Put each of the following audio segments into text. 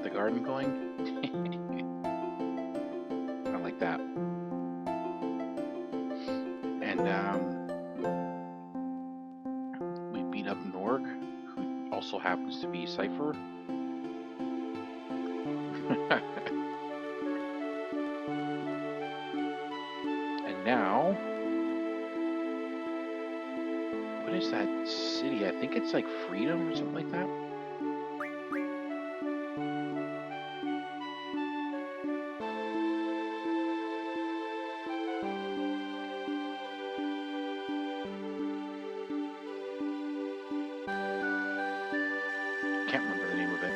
the garden going. I like that. And we beat up Norg, who also happens to be Cypher. And now, what is that city? I think it's like Freedom or something like that. Can't remember the name of it.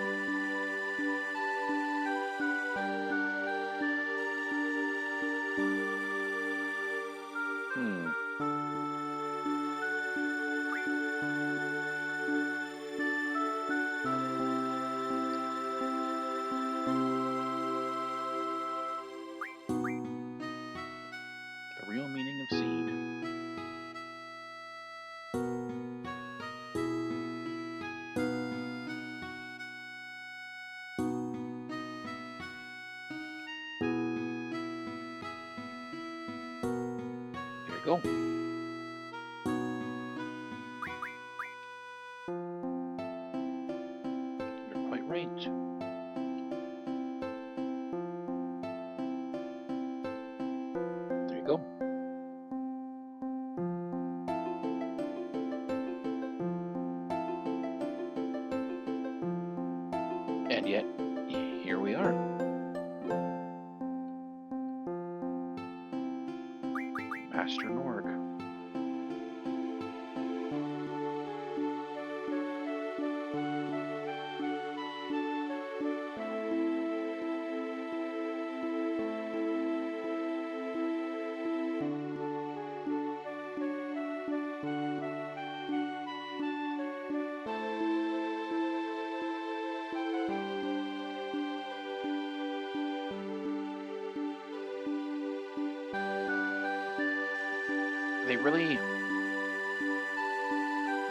The real meaning of seed. There you go. You're quite right. There you go. And yet, here we are. Master Norg.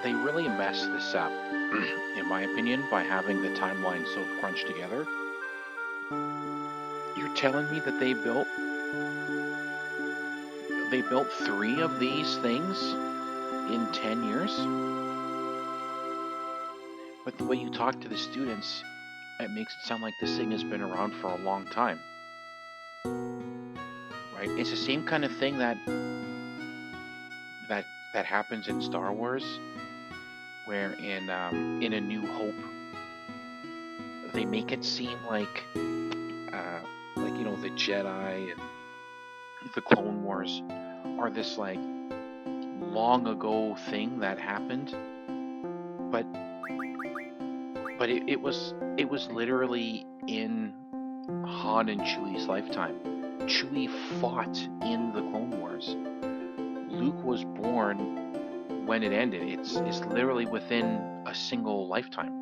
They really messed this up, in my opinion, by having the timeline so crunched together. You're telling me that they built 3 of these things in 10 years? But the way you talk to the students, it makes it sound like this thing has been around for a long time. Right? It's the same kind of thing that happens in Star Wars, where in A New Hope, they make it seem like the Jedi and the Clone Wars are this like long ago thing that happened, but it was literally in Han and Chewie's lifetime. Chewie fought in the Clone Wars. Luke was born when it ended. It's literally within a single lifetime,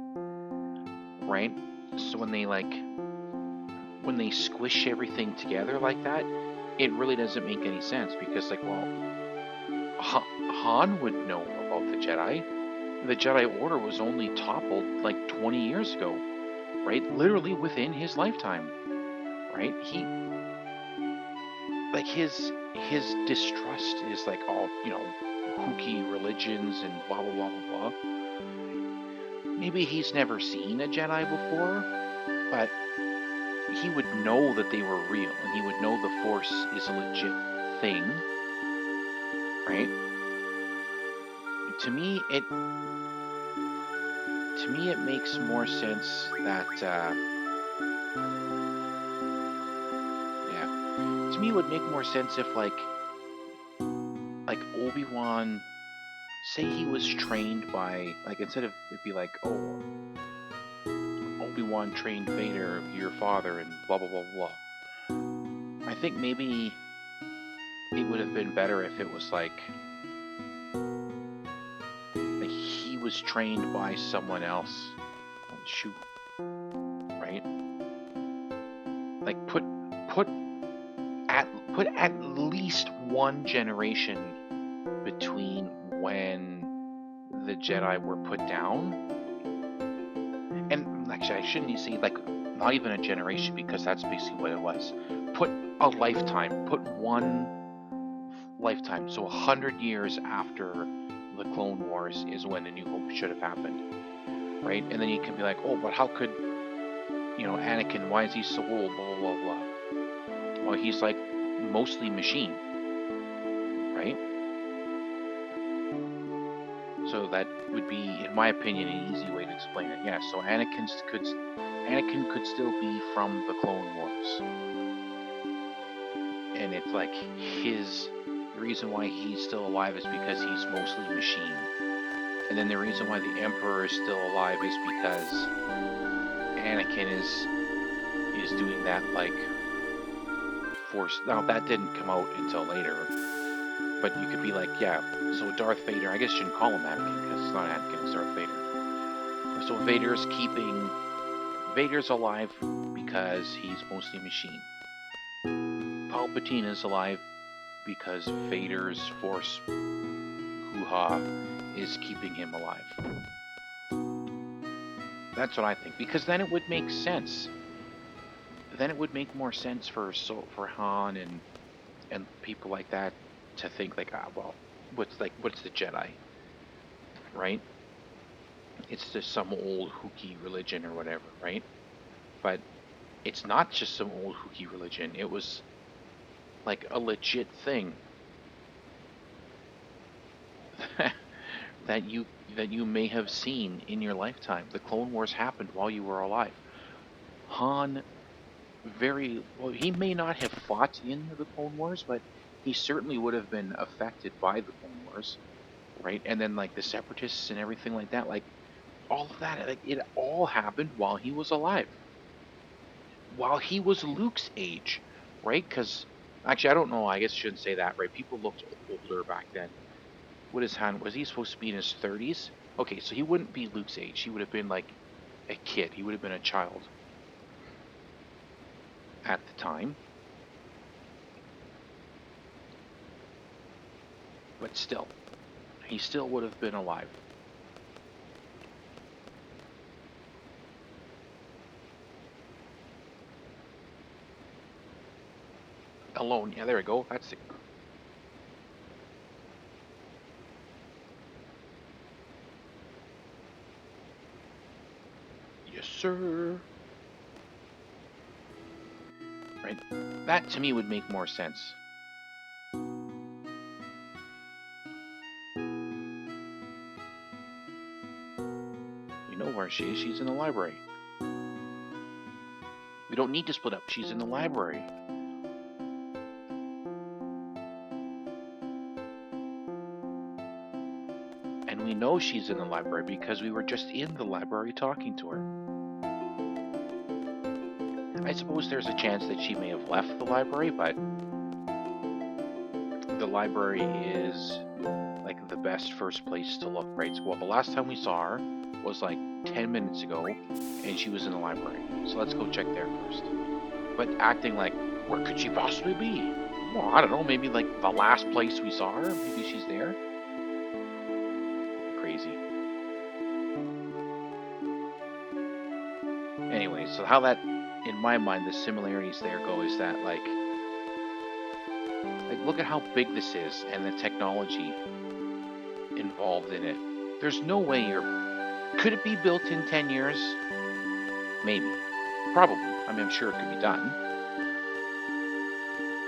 right? So when they squish everything together like that, it really doesn't make any sense, because Han would know about the Jedi. The Jedi Order was only toppled like 20 years ago, right? Literally within his lifetime, right? His distrust is like all, kooky religions and blah, blah, blah, blah, blah. Maybe he's never seen a Jedi before, but he would know that they were real, and he would know the Force is a legit thing, right? To me, it makes more sense that, to me, it would make more sense if, like Obi-Wan, say he was trained by, instead of it'd be like, oh, Obi-Wan trained Vader, your father, and blah, blah, blah, blah. I think maybe it would have been better if it was like he was trained by someone else. Shoot, right? Like put at least one generation between when the Jedi were put down, and actually I shouldn't say not even a generation, because that's basically what it was. Put a lifetime, put one lifetime, so 100 years after the Clone Wars is when A New Hope should have happened, right? And then you can be like, oh, but how could, Anakin, why is he so old, blah, blah, blah, blah. Well, he's like mostly machine, right? So that would be, in my opinion, an easy way to explain it. Yeah, so Anakin could still be from the Clone Wars. And it's like the reason why he's still alive is because he's mostly machine. And then the reason why the Emperor is still alive is because Anakin is doing that, like, force. Now, that didn't come out until later. But you could be like, yeah, so Darth Vader, I guess you shouldn't call him Anakin, because it's not Anakin, it's Darth Vader. So Vader's alive because he's mostly machine. Palpatine is alive because Vader's force hoo-ha is keeping him alive. That's what I think, because then it would make sense. Then it would make more sense for Han and people like that to think like, well, what's the Jedi, right? It's just some old hooky religion or whatever, right? But it's not just some old hooky religion. It was like a legit thing that you may have seen in your lifetime. The Clone Wars happened while you were alive. Han he may not have fought in the Clone Wars, but he certainly would have been affected by the Clone Wars, right? And then like the Separatists and everything like that, like all of that, like it all happened while he was alive, while he was Luke's age, right? Because actually, I don't know. I guess I shouldn't say that, right? People looked older back then. What is Han? Was he supposed to be in his 30s? Okay, so he wouldn't be Luke's age. He would have been like a kid. He would have been a child at the time. But still, he still would have been alive. Ellone. Yeah, there we go. That's it. Yes, sir. Right? That to me would make more sense. We know where she is. She's in the library. We don't need to split up. She's in the library. And we know she's in the library because we were just in the library talking to her. I suppose there's a chance that she may have left the library, but the library is like the best first place to look, right? Well, the last time we saw her was like 10 minutes ago, and she was in the library. So let's go check there first. But acting like, where could she possibly be? Well, I don't know, maybe like the last place we saw her, maybe she's there. Crazy. Anyway, so how that, in my mind, the similarities there go is that like look at how big this is and the technology involved in it. There's no way could it be built in 10 years? Maybe. Probably. I mean, I'm sure it could be done.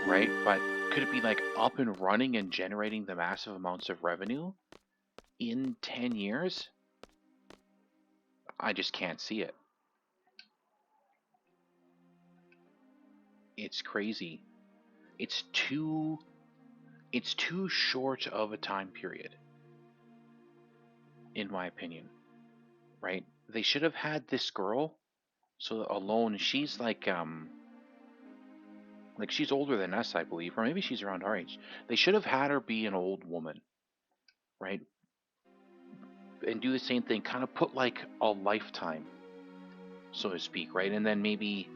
Right? But could it be like up and running and generating the massive amounts of revenue in 10 years? I just can't see it. It's crazy. It's too short of a time period, in my opinion. Right? They should have had this girl, so Ellone, she's like she's older than us, I believe, or maybe she's around our age. They should have had her be an old woman, right? And do the same thing, kind of put like a lifetime, so to speak, right? And then maybe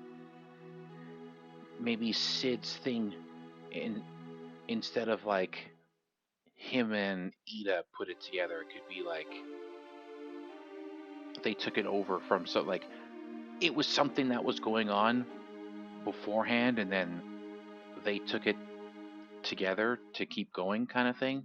Sid's thing, instead of like him and Ida put it together, it could be like they took it over from it was something that was going on beforehand, and then they took it together to keep going, kind of thing.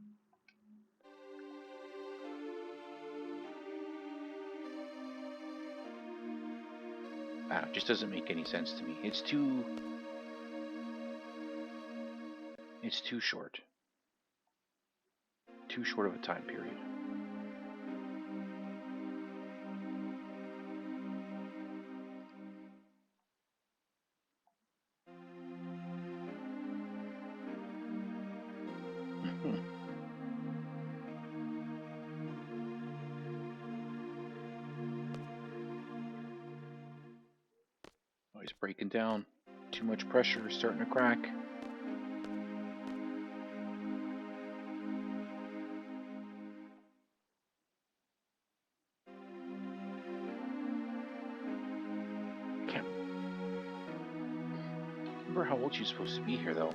It just doesn't make any sense to me. It's too short. Too short of a time period. Oh, he's breaking down. Too much pressure, starting to crack. Can't remember how old she's supposed to be here, though.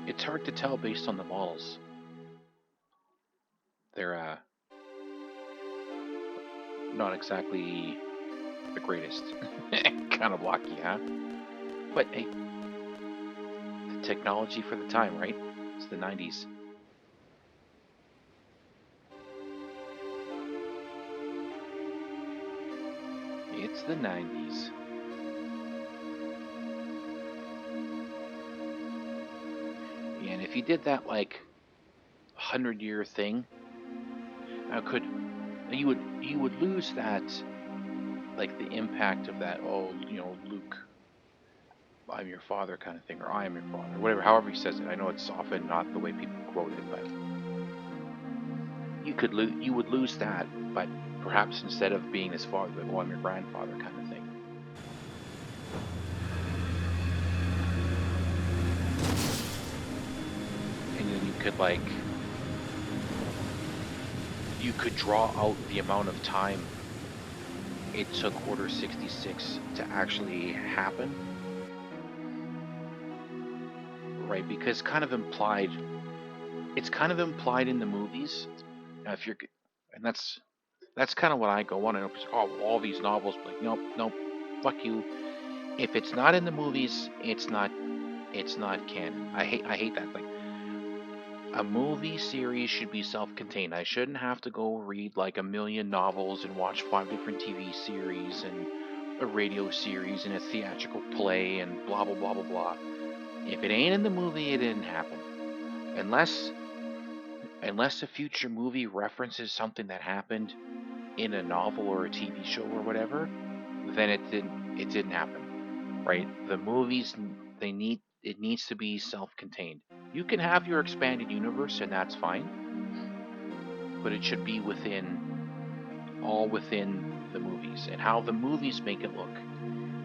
It's hard to tell based on the models. They're not exactly the greatest. Kind of blocky, huh? But hey, the technology for the time, right? It's the 90s. It's the 90s. And if you did that like 100-year thing, you would lose that, like the impact of that. Oh, Luke, I'm your father, kind of thing, or I am your father, whatever. However he says it. I know it's often not the way people quote it, but you would lose that. But perhaps instead of being his father, like, oh, I'm your grandfather, kind of thing. And then you could draw out the amount of time it took Order 66 to actually happen, right? Because it's kind of implied in the movies. If you're, and that's kind of what I go on and all these novels, like nope, fuck you. If it's not in the movies, it's not canon. I hate that. Like, a movie series should be self-contained. I shouldn't have to go read like a million novels and watch 5 different TV series and a radio series and a theatrical play and blah blah blah blah blah. If it ain't in the movie, it didn't happen. Unless a future movie references something that happened in a novel or a TV show or whatever, then it didn't happen. Right? The movies, it needs to be self-contained. You can have your expanded universe, and that's fine, but it should be all within the movies. And how the movies make it look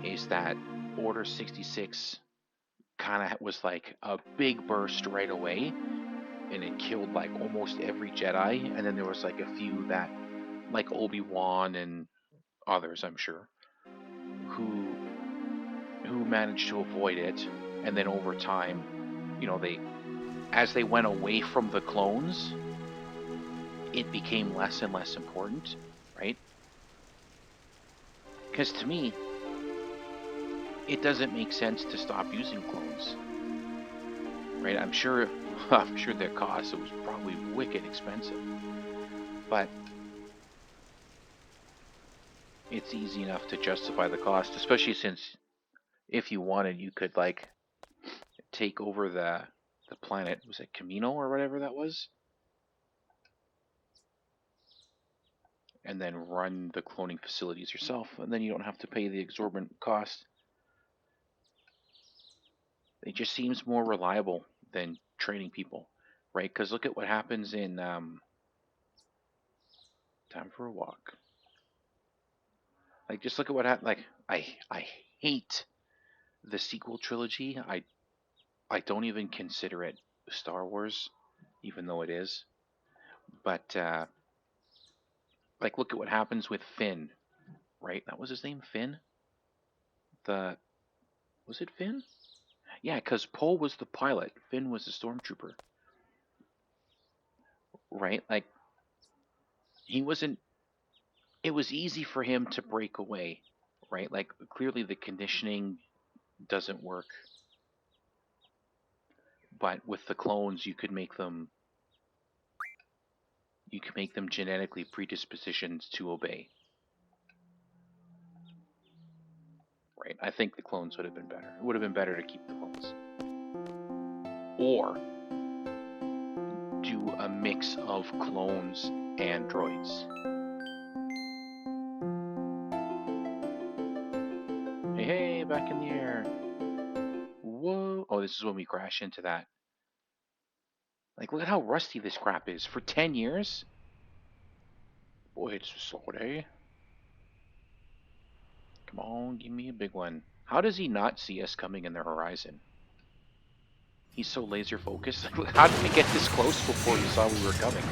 is that Order 66 kind of was like a big burst right away, and it killed like almost every Jedi, and then there was like a few that, like Obi-Wan and others, I'm sure, who managed to avoid it. And then over time, as they went away from the clones, it became less and less important, right? Because to me, it doesn't make sense to stop using clones, right? I'm sure their cost, it was probably wicked expensive, but it's easy enough to justify the cost, especially since if you wanted, you could like take over the planet. Was it Camino or whatever that was? And then run the cloning facilities yourself, and then you don't have to pay the exorbitant cost. It just seems more reliable than training people, right? Because look at what happens in Time for a Walk. Like, just look at what happened. Like, I hate the sequel trilogy. I don't even consider it Star Wars, even though it is. But like, look at what happens with Finn, right? That was his name, Finn. Was it Finn? Yeah, because Poe was the pilot, Finn was the stormtrooper, right? Like, he wasn't it was easy for him to break away, right? Like clearly the conditioning doesn't work, but with the clones you could make them genetically predispositioned to obey, right? I think the clones would have been better. It would have been better to keep the clones. Or do a mix of clones and droids. Hey, back in the air. Whoa. Oh, this is when we crash into that. Like, look at how rusty this crap is. For 10 years? Boy, it's a slow day. Come on, give me a big one. How does he not see us coming in the horizon? He's so laser focused. How did we get this close before he saw we were coming?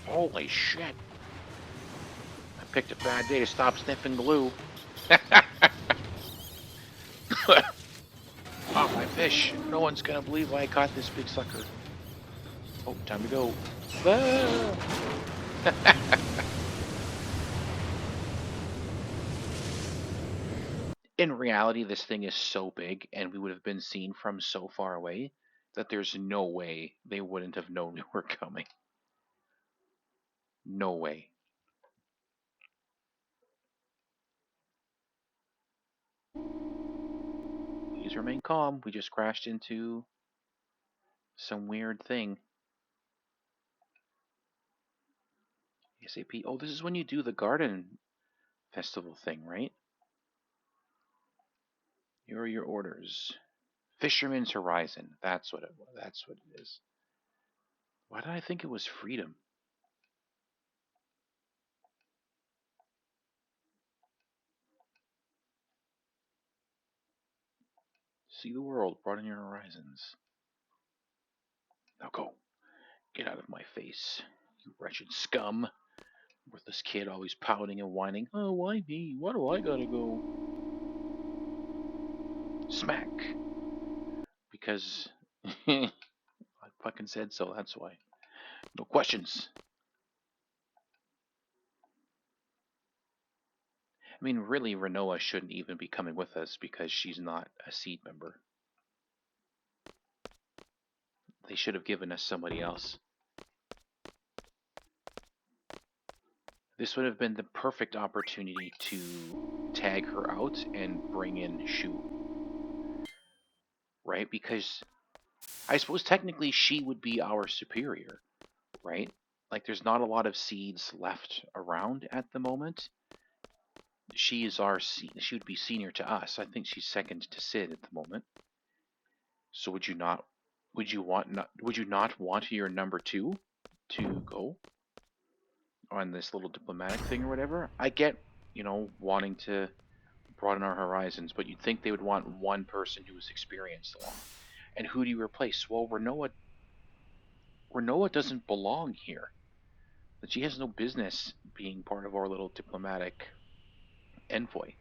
Holy shit. I picked a bad day to stop sniffing glue. Oh, my fish. No one's gonna believe I caught this big sucker. Oh, time to go. Ah! In reality, this thing is so big and we would have been seen from so far away that there's no way they wouldn't have known we were coming. No way. Please remain calm. We just crashed into some weird thing. SAP. Oh, this is when you do the garden festival thing, right? Here are your orders. Fisherman's Horizon. That's what it was. That's what it is. Why did I think it was freedom? See the world, broaden your horizons. Now go. Get out of my face, you wretched scum. Worthless kid always pouting and whining. Oh, why me? Why do I gotta go? Smack. Because I fucking said so, that's why. No questions. I mean, really, Renoa shouldn't even be coming with us because she's not a seed member. They should have given us somebody else. This would have been the perfect opportunity to tag her out and bring in Shu. Right? Because I suppose technically she would be our superior, right? Like there's not a lot of seeds left around at the moment. She is she would be senior to us. I think she's second to Sid at the moment. So would you not would you not want your number 2 to go on this little diplomatic thing or whatever? I get, wanting to broaden our horizons, but you'd think they would want one person who was experienced along. And who do you replace? Well, Renoa doesn't belong here. That she has no business being part of our little diplomatic envoy.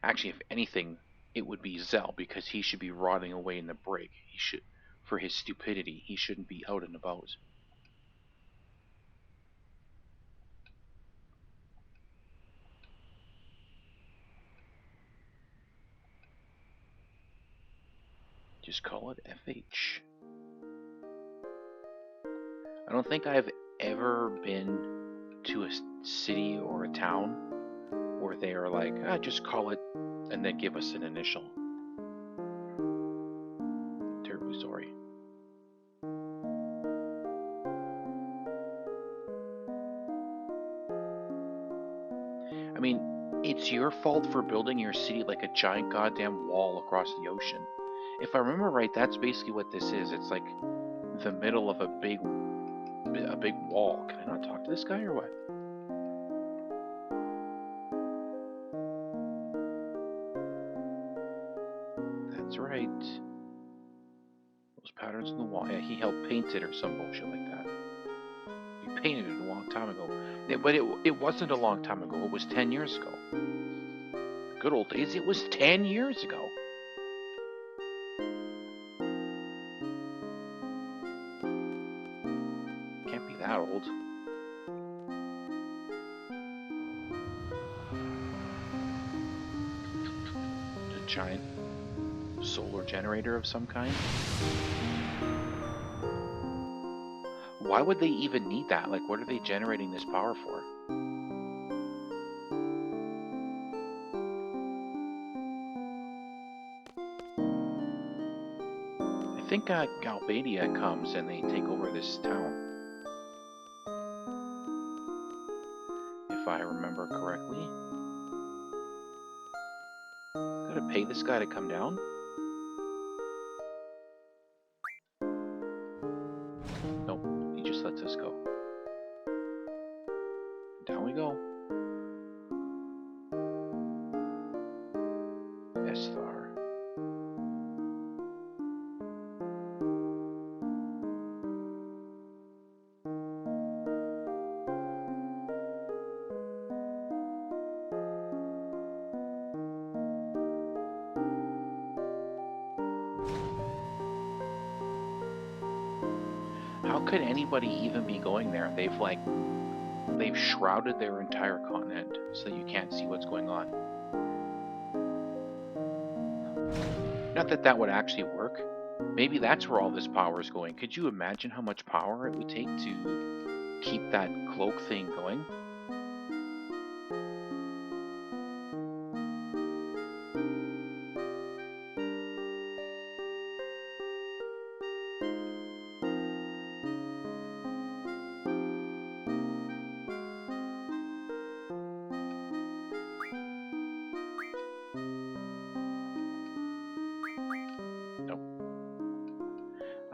Actually, if anything, it would be Zell because he should be rotting away in the brig. He should, for his stupidity, he shouldn't be out and about. Just call it FH. I don't think I've ever been to a city or a town where they are like, just call it and then give us an initial. Terribly sorry. I mean, it's your fault for building your city like a giant goddamn wall across the ocean. If I remember right, that's basically what this is. It's like the middle of a big wall. Can I not talk to this guy or what? That's right. Those patterns in the wall. Yeah, he helped paint it or some bullshit like that. He painted it a long time ago. But it wasn't a long time ago. It was 10 years ago. Good old days. It was 10 years ago. Can't be that old. giant solar generator of some kind. Why would they even need that? Like, what are they generating this power for? I think Galbadia comes and they take over this town. If I remember correctly. Gotta pay this guy to come down? Nope, he just lets us go. Down we go. Esthar. How could anybody even be going there? They've shrouded their entire continent so that you can't see what's going on. Not that that would actually work. Maybe that's where all this power is going. Could you imagine how much power it would take to keep that cloak thing going?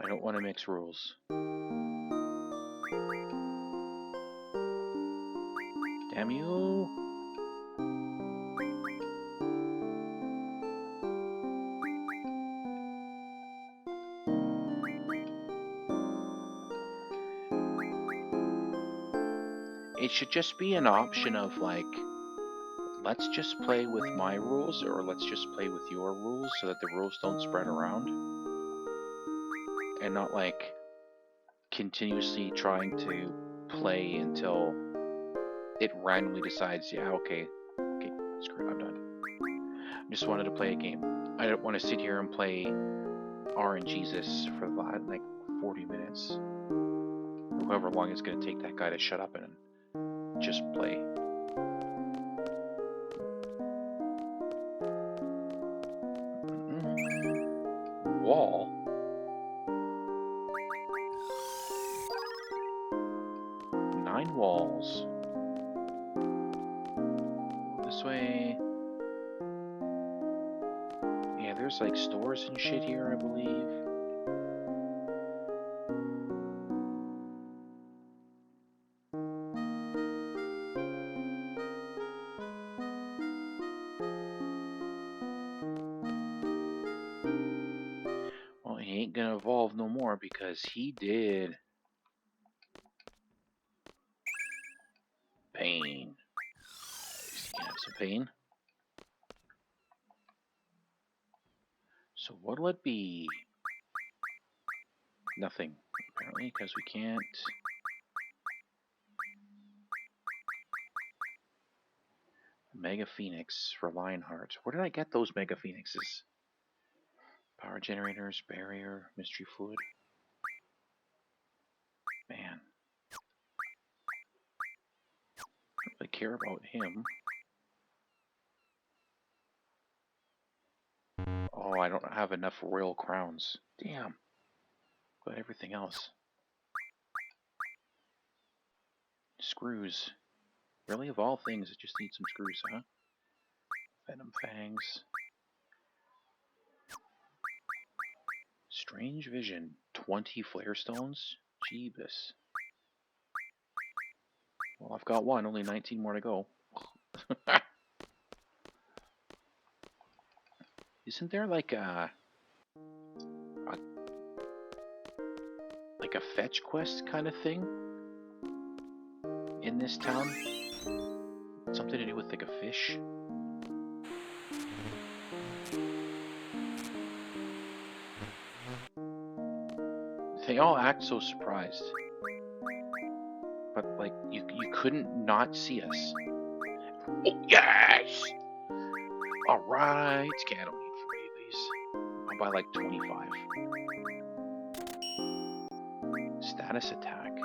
I don't want to mix rules. Damn you! It should just be an option of like, let's just play with my rules or let's just play with your rules so that the rules don't spread around. And not like continuously trying to play until it randomly decides, yeah, okay, screw it, I'm done. I just wanted to play a game. I don't want to sit here and play RNGesus for like 40 minutes. Or however long it's going to take that guy to shut up and just play. Wall? 9 walls. This way. Yeah, there's like stores and shit here, I believe. Well, he ain't gonna evolve no more because he did. Pain. He's gonna have some pain. So what'll it be? Nothing, apparently, because we can't. Mega Phoenix for Lionheart. Where did I get those Mega Phoenixes? Power generators, barrier, mystery fluid. Man. I don't really care about him. Oh, I don't have enough royal crowns. Damn. Got everything else. Screws. Really, of all things, I just need some screws, huh? Venom fangs. Strange vision. 20 flare stones? Jeebus. Well, I've got one. Only 19 more to go. Isn't there like a fetch quest kind of thing in this town? Something to do with like a fish? They all act so surprised. But like you couldn't not see us. Oh yes! Alright, okay, I don't need by like 25. Status attack.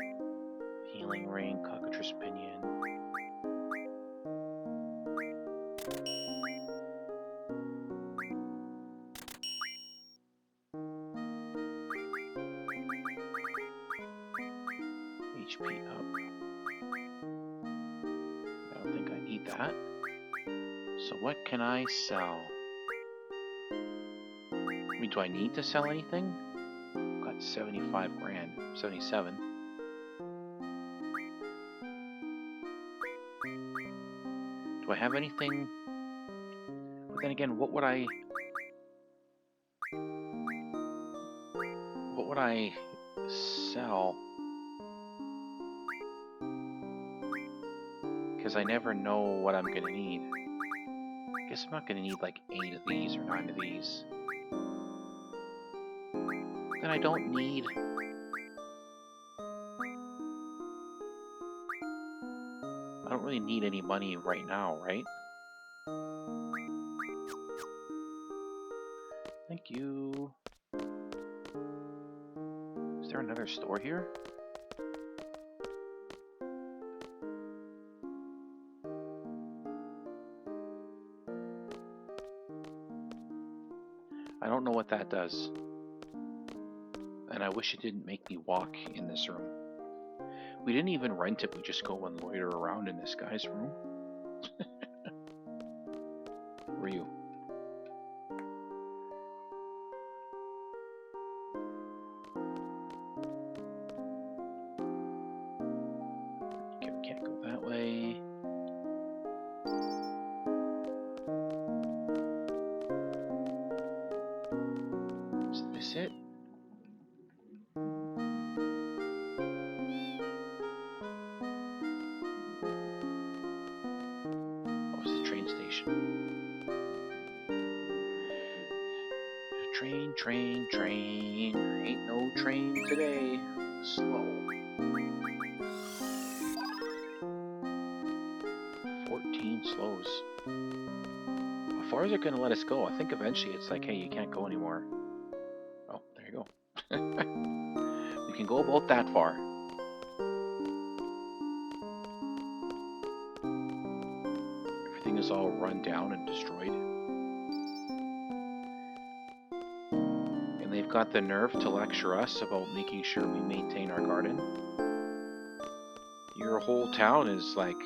Healing ring, cockatrice pinion. HP up. I don't think I need that. So what can I sell? I mean, do I need to sell anything? I've got 75 grand, 77. Do I have anything? But then again, what would I sell? Because I never know what I'm gonna need. I guess I'm not gonna need like 8 of these or 9 of these. Then I don't need. I don't really need any money right now, right? Thank you. Is there another store here? I don't know what that does. And I wish it didn't make me walk in this room. We didn't even rent it, we just go and loiter around in this guy's room. Who are you? Okay, we can't go that way. Is this it? Train. Ain't no train today. Slow. 14 slows. How far is it going to let us go? I think eventually it's like, hey, you can't go anymore. Oh, there you go. We can go about that far. Everything is all run down and destroyed. They've got the nerve to lecture us about making sure we maintain our garden. Your whole town is like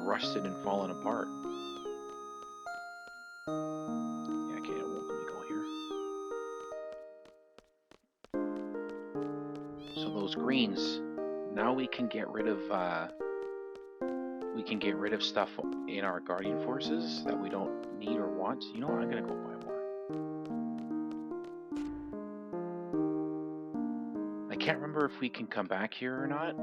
rusted and fallen apart. Yeah, okay, it won't let me go here. So those greens, now we can get rid of stuff in our guardian forces that we don't need or want. You know what? I'm gonna go buy more. I can't remember if we can come back here or not.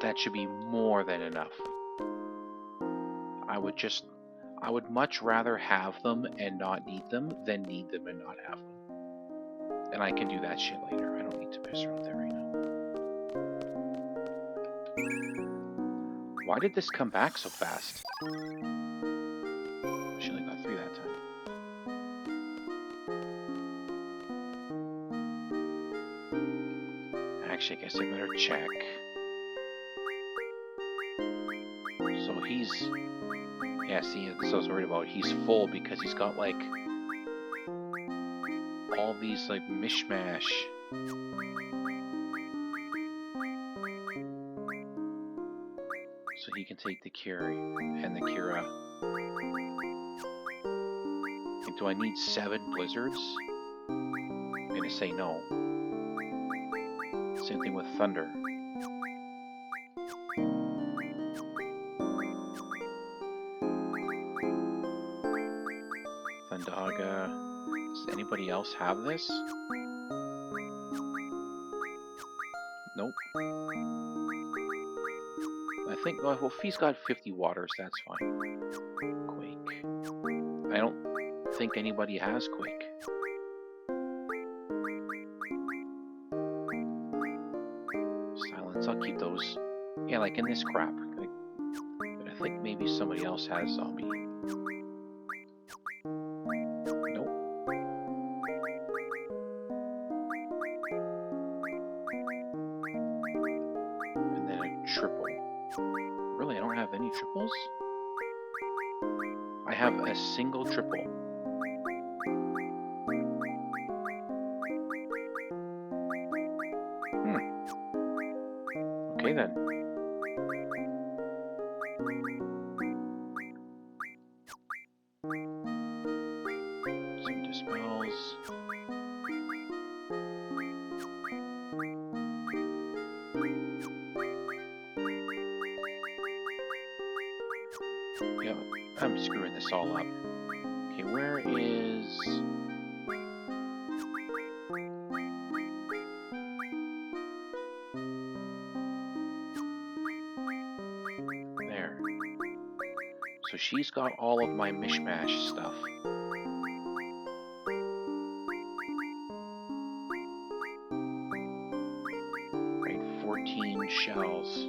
That should be more than enough. I would much rather have them and not need them than need them and not have them. And I can do that shit later. I don't need to piss around there right now. Why did this come back so fast? She only got 3 that time. Actually, I guess I better check. So he's... Yeah, see, that's what I was worried about. He's full because he's got, like, all these, like, mishmash. So he can take the Curie and the Kira. And do I need 7 blizzards? I'm gonna say no. Same thing with thunder. Thundaga. Does anybody else have this? Nope. I think, well, if he's got 50 waters, that's fine. Quake. I don't think anybody has Quake. So I'll keep those. Yeah, like in this crap. Like, but I think maybe somebody else has zombie. Nope. And then a triple. Really, I don't have any triples? I have a single triple. Okay then. Some dispels. Yeah, I'm screwing this all up. Okay, where is... There. So she's got all of my mishmash stuff. Right, 14 shells.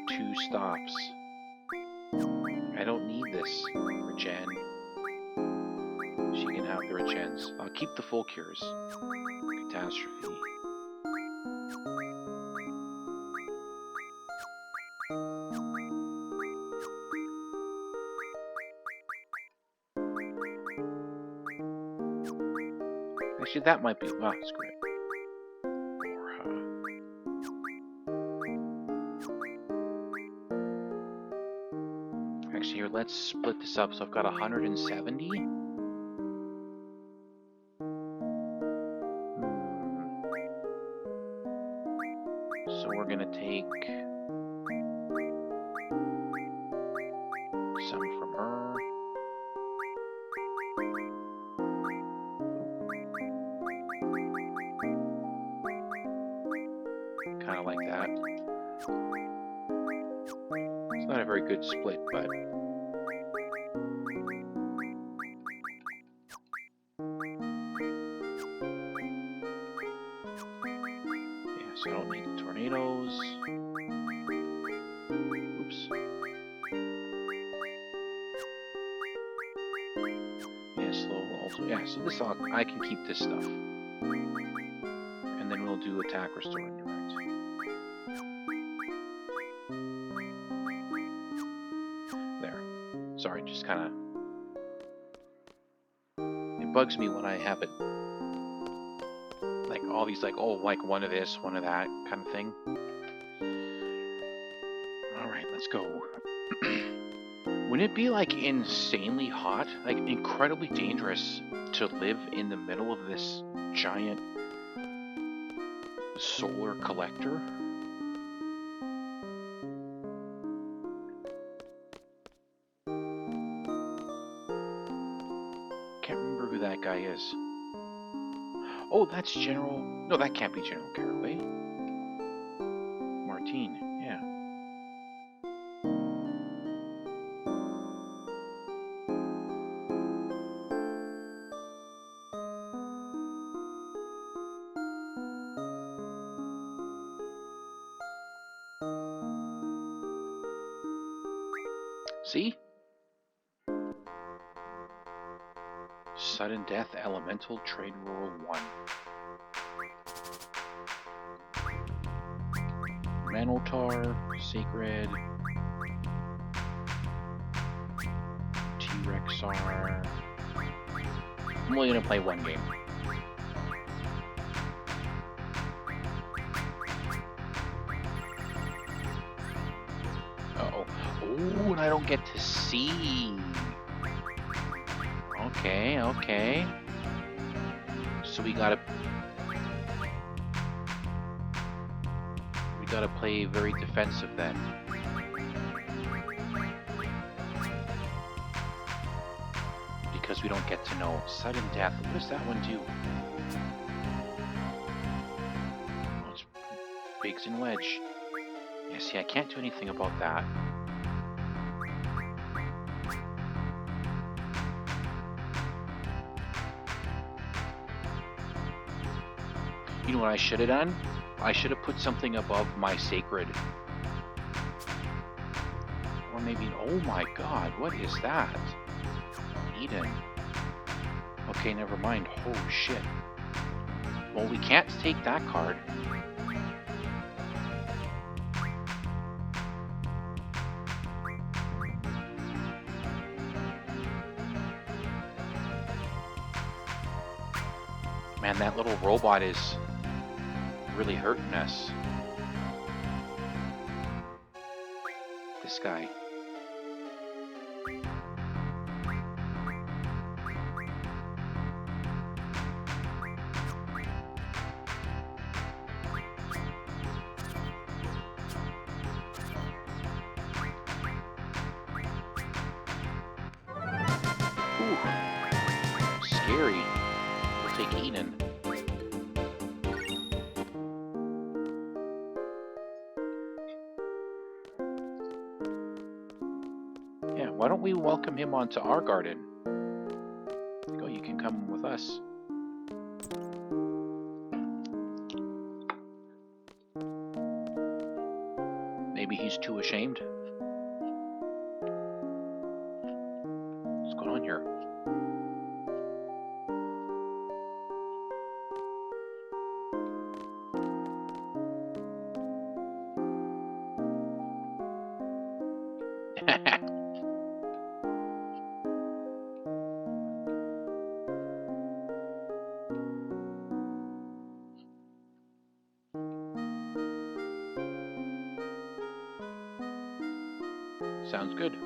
2 stops. I don't need this regen. She can have the regens. I'll keep the full cures. Catastrophe. Actually, that might be... Well, screw it. Actually, here, let's split this up. So I've got 170. So we're going to take some from her. Kind of like that. It's not a very good split, but... So I don't need the tornadoes. Oops. Yeah, slow also. Yeah, so this I can keep this stuff. And then we'll do attack, restore, and direct. There. Sorry, just kind of... It bugs me when I have it like all these, like, oh, like one of this, one of that kind of thing. Alright, let's go. Wouldn't it be like insanely hot, like incredibly dangerous to live in the middle of this giant solar collector? Can't remember who that guy is. Oh, that's General... No, that can't be General Caraway. Martine, yeah. See? Sudden Death Elemental Trade Rule 1. Manotar, Sacred, T-Rexar. I'm only gonna play one game. Uh-oh. Oh, and I don't get to see. Okay, okay. So we gotta play very defensive then. Because we don't get to know. Sudden Death, what does that one do? Oh, it's Biggs and Wedge. Yeah, see, I can't do anything about that. You know what I should have done? I should have put something above my sacred. Or maybe, oh my god, what is that? Eden. Okay, never mind. Oh shit. Well, we can't take that card. Man, that little robot is really hurting us. This guy. Ooh. Scary. We'll take Eden. Yeah, why don't we welcome him onto our garden? Go, you can come with us. Maybe he's too ashamed. What's going on here? Sounds good.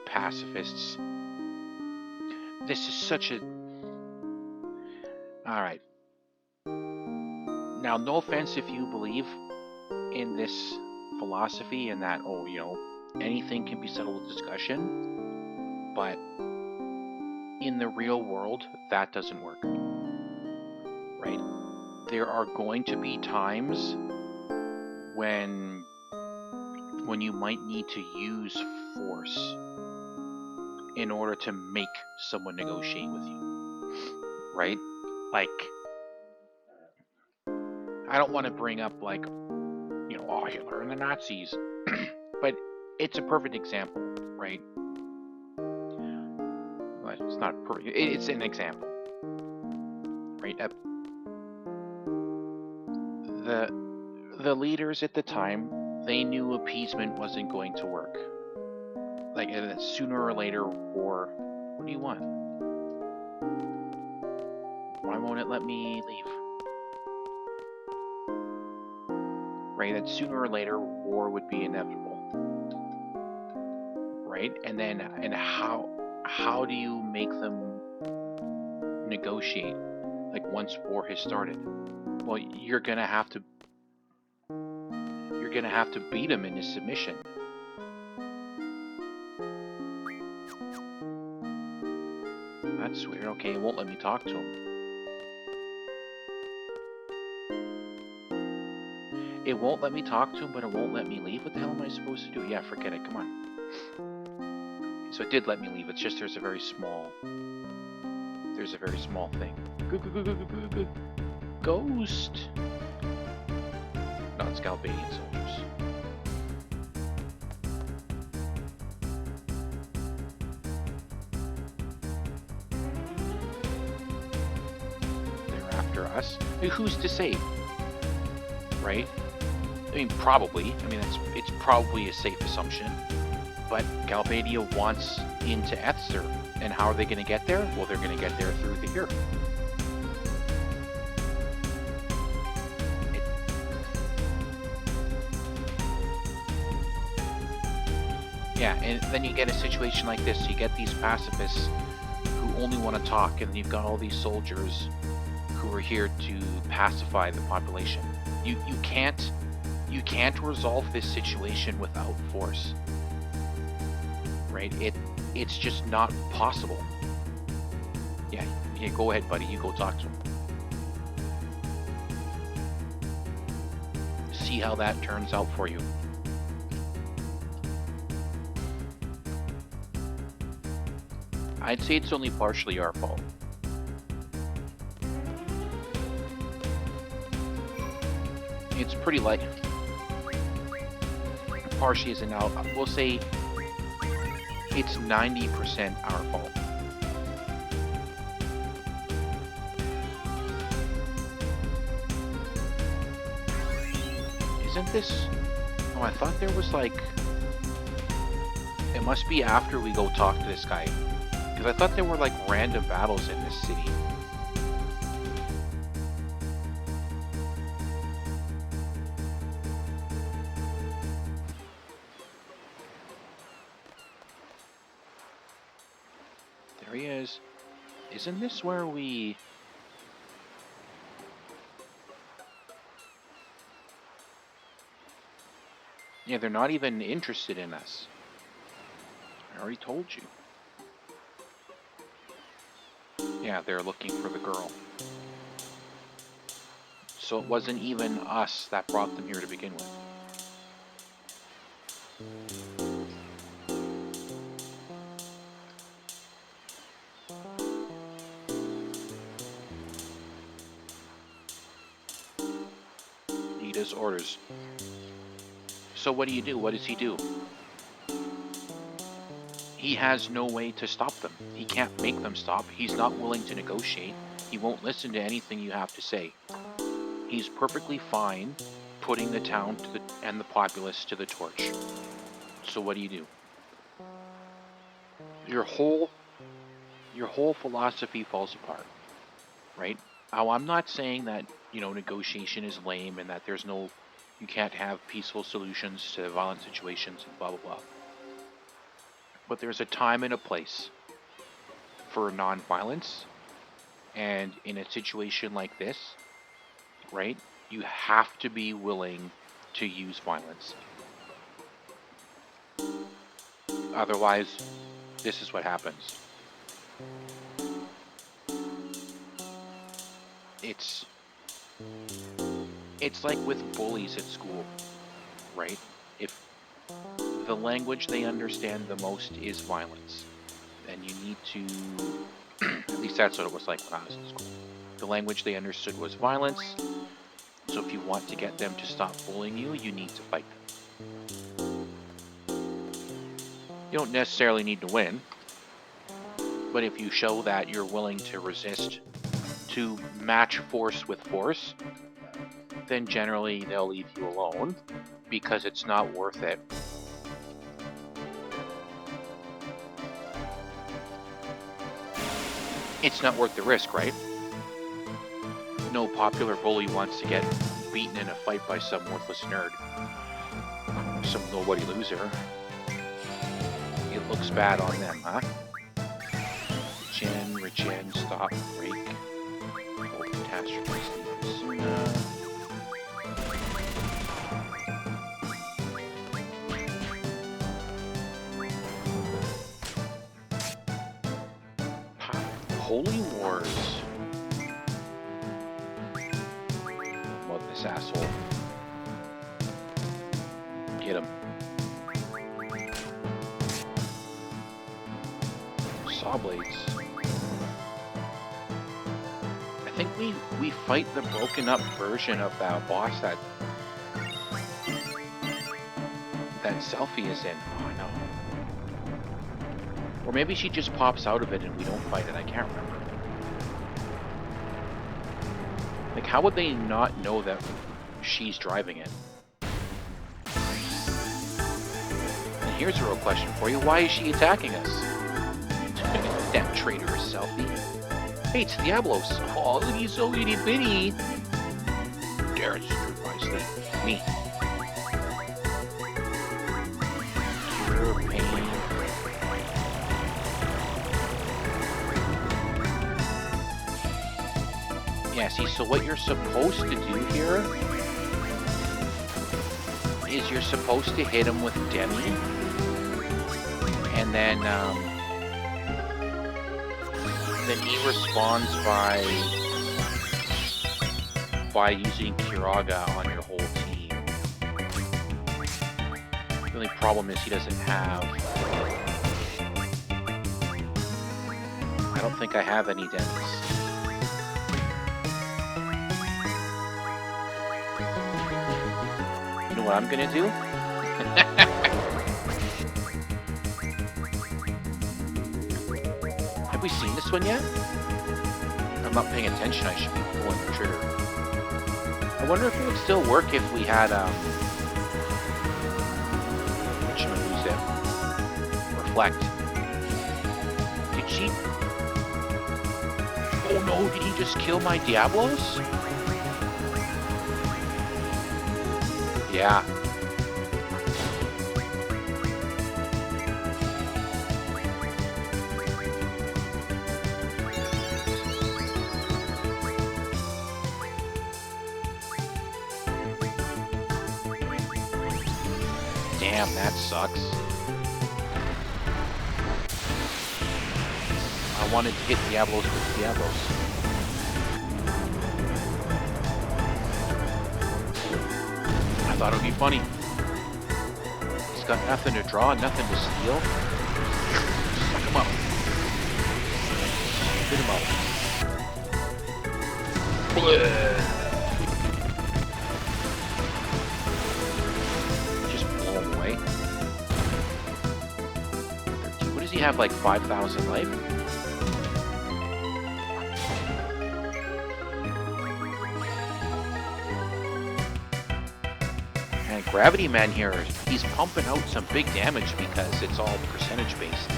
Pacifists. This is such a... Alright. Now, no offense if you believe in this philosophy and that, oh, you know, anything can be settled with discussion, but in the real world, that doesn't work. Right? There are going to be times when you might need to use force in order to make someone negotiate with you, right? Like, I don't want to bring up, like, you know, oh, Hitler and the Nazis, but it's a perfect example, right? Well, it's not perfect, it's an example, right? The leaders at the time, they knew appeasement wasn't going to work. Like, sooner or later, war. What do you want? Why won't it let me leave? Right, that sooner or later, war would be inevitable. Right, and then, and how do you make them negotiate? Like, once war has started, well, you're gonna have to beat him into submission. That's weird. Okay, it won't let me talk to him. It won't let me talk to him, but it won't let me leave. What the hell am I supposed to do? Yeah, forget it. Come on. So it did let me leave. It's just there's a very small thing. Ghost. No, it's Galbadian soldiers. They're after us. Who's to say? Right? I mean, probably. I mean, it's probably a safe assumption. But Galbadia wants into Ether. And how are they going to get there? Well, they're going to get there through the here. Yeah, and then you get a situation like this. You get these pacifists who only want to talk, and you've got all these soldiers who are here to pacify the population. You can't resolve this situation without force. Right? It's just not possible. Yeah, go ahead, buddy. You go talk to him. see how that turns out for you. I'd say it's only partially our fault. It's pretty light. Partially isn't out. We'll say it's 90% our fault. Isn't this... Oh, I thought there was like... It must be after we go talk to this guy. Because I thought there were like random battles in this city. There he is. Isn't this where we... Yeah, they're not even interested in us. I already told you. Yeah, they're looking for the girl. So it wasn't even us that brought them here to begin with. He does orders. So what do you do? What does he do? He has no way to stop them. He can't make them stop. He's not willing to negotiate. He won't listen to anything you have to say. He's perfectly fine putting the town to and the populace to the torch. So what do? Your whole philosophy falls apart, right? Now, I'm not saying that, you know, negotiation is lame and that you can't have peaceful solutions to violent situations and blah blah blah. But there's a time and a place for non-violence, and in a situation like this, right, you have to be willing to use violence. Otherwise, this is what happens. It's like with bullies at school, right? If the language they understand the most is violence, then you need to, at least that's what it was like when I was in school. The language they understood was violence, so if you want to get them to stop bullying you, you need to fight them. You don't necessarily need to win, but if you show that you're willing to resist, to match force with force, then generally they'll leave you alone because it's not worth it. It's not worth the risk, right? No popular bully wants to get beaten in a fight by some worthless nerd. Some nobody loser. It looks bad on them, huh? Regen, stop, break. Oh, catastrophe, Suna. Holy Wars. What this asshole? Get him. Saw blades. I think we fight the broken up version of that boss that Selfie is in. Oh no. Or maybe she just pops out of it and we don't fight it. I can't remember. Like, how would they not know that she's driving it? And here's a real question for you. Why is she attacking us? That traitorous Selfie. Hey, it's Diablos. Oh, he's so itty bitty. Darren's wisely. Me. Pure pain. Yeah, see, so what you're supposed to do here is you're supposed to hit him with Demi, and then he responds by using Kiraga on your whole team. The only problem is he doesn't have... I don't think I have any demis. You know what I'm gonna do? Have we seen this one yet? I'm not paying attention, I should be pulling the trigger. I wonder if it would still work if we had, Fisherman lose it. Reflect. Did she... Oh no, did he just kill my Diablos? Yeah. Damn, that sucks. I wanted to hit Diablos with Diablos. I thought it would be funny. He's got nothing to draw, nothing to steal. Suck him up. Hit him up. Bleh. What does he have, like 5,000 life? And Gravity Man here, he's pumping out some big damage because it's all percentage based.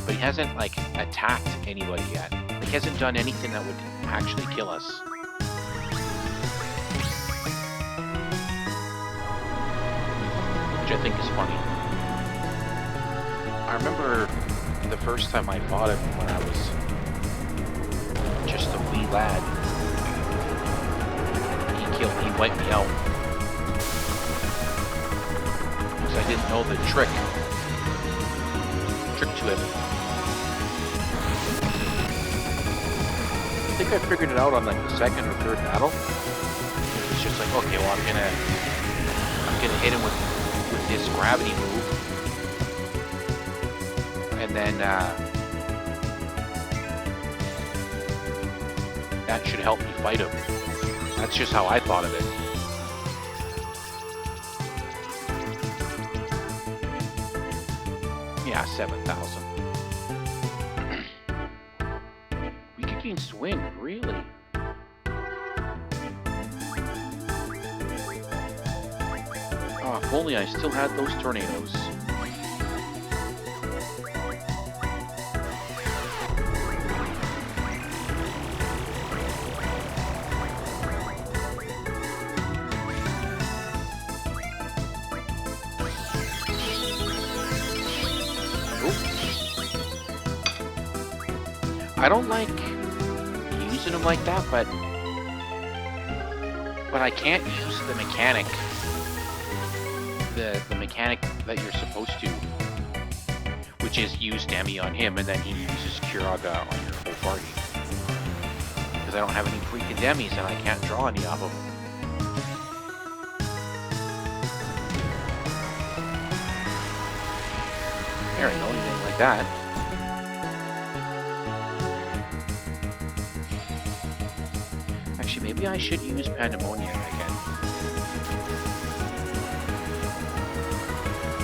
But he hasn't, like, attacked anybody yet. Like, he hasn't done anything that would actually kill us. Which I think is funny. I remember the first time I fought him when I was just a wee lad. He wiped me out. Because I didn't know the trick to him. I think I figured it out on like the second or third battle. It's just like, okay, well I'm gonna hit him with this gravity move. And then that should help me fight him. That's just how I thought of it. Yeah, 7,000. Weak against wind, really? Oh, if only I still had those tornadoes. I don't like using them like that, but I can't use the mechanic, the mechanic that you're supposed to, which is use Demi on him, and then he uses Kiraga on your whole party. Because I don't have any freaking Demis, and I can't draw any of them. There we go, anything like that. Maybe I should use Pandemonium again.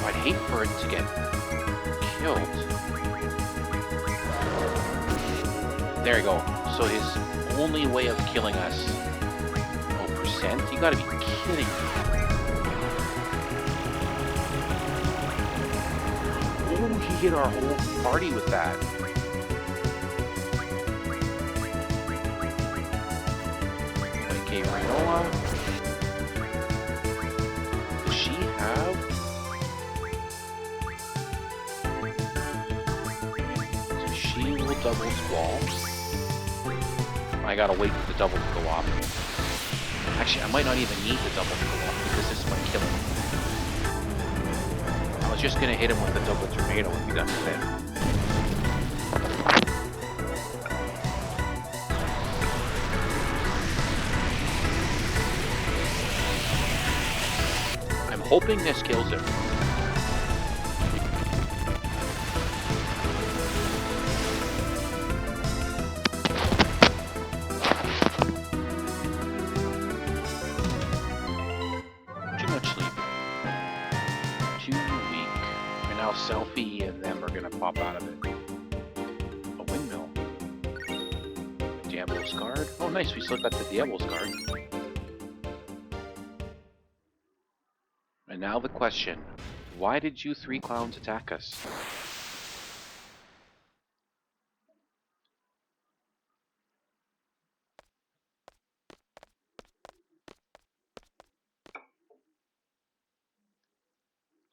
I'd hate for it to get killed. There you go. So his only way of killing us... Oh, percent? You gotta be kidding me. Oh, he hit our whole party with that. Okay, Rinoa. Does she have? So she will double Squall. I gotta wait for the double to go off. Actually, I might not even need the double to go off because this might kill him. I was just gonna hit him with the double tornado and be done with it. hoping this kills him. Too much sleep. Too weak. And now Selfie and them are gonna pop out of it. A windmill. Diablo's Guard. Oh nice, we still got the Diablo's Guard. And now the question. Why did you three clowns attack us?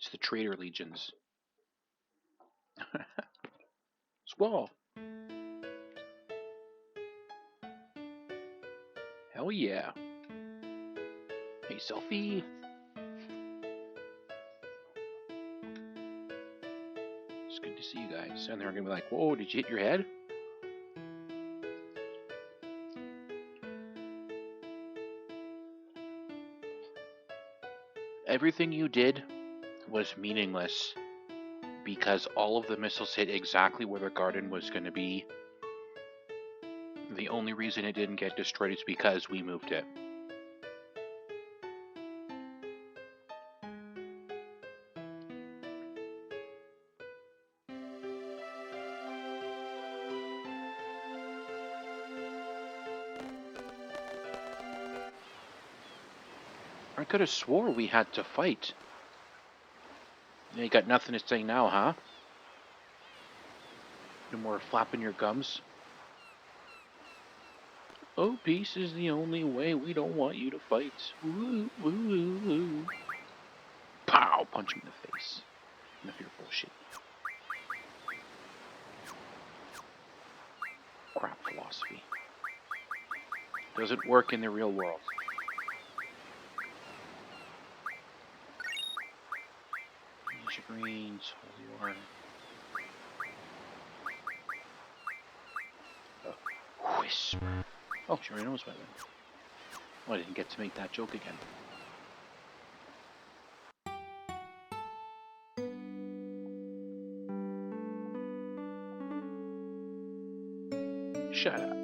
It's the traitor legions. Squall. Hell yeah. Hey, Selfie. It's good to see you guys. And they're gonna be like, whoa, did you hit your head? Everything you did was meaningless because all of the missiles hit exactly where the garden was going to be. The only reason it didn't get destroyed is because we moved it. I could have swore we had to fight. You got nothing to say now, huh? No more flapping your gums? Oh, peace is the only way. We don't want you to fight. Woo, woo, woo, woo. Pow! Punch him in the face. Enough of your bullshit. Crap philosophy. Doesn't work in the real world. Greens, holy war. Whisper. Oh, she already knows by then. Oh, I didn't get to make that joke again. Shut up.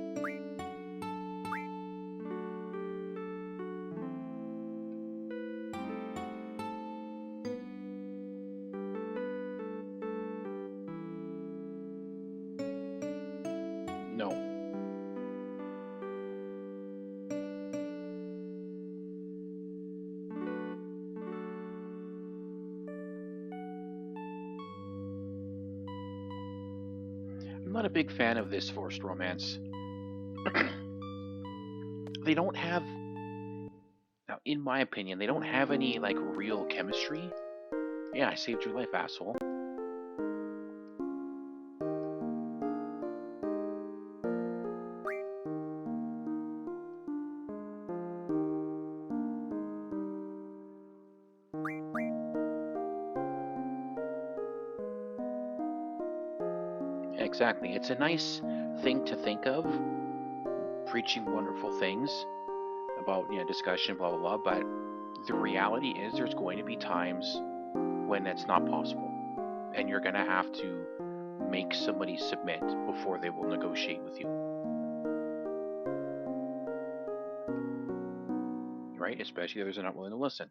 No. I'm not a big fan of this forced romance. They don't have, now in my opinion, they don't have any like real chemistry. Yeah, I saved your life, asshole. Exactly. It's a nice thing to think of, preaching wonderful things about, discussion, blah, blah, blah, but the reality is there's going to be times when that's not possible, and you're going to have to make somebody submit before they will negotiate with you. Right? Especially if they're not willing to listen.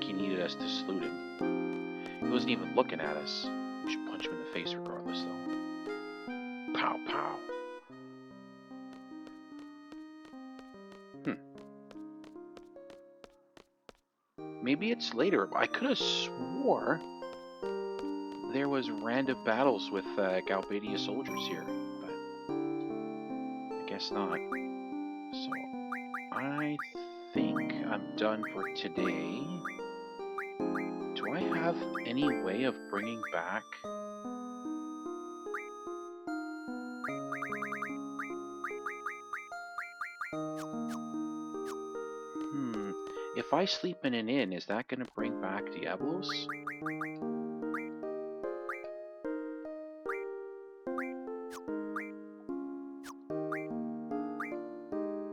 He needed us to salute him. He wasn't even looking at us. We should punch him in the face regardless, though. Pow, pow. Maybe it's later. I could have swore there was random battles with Galbadia soldiers here, but I guess not. So I think I'm done for today. Do I have any way of bringing back... If I sleep in an inn, is that going to bring back Diablos?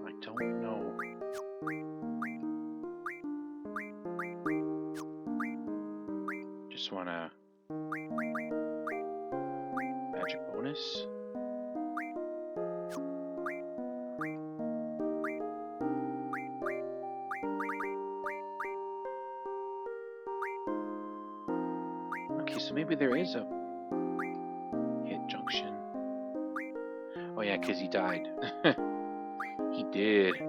I don't know. Just want to... Magic bonus? Okay, so maybe there is a hit junction. Oh yeah, because he died. He did. Oh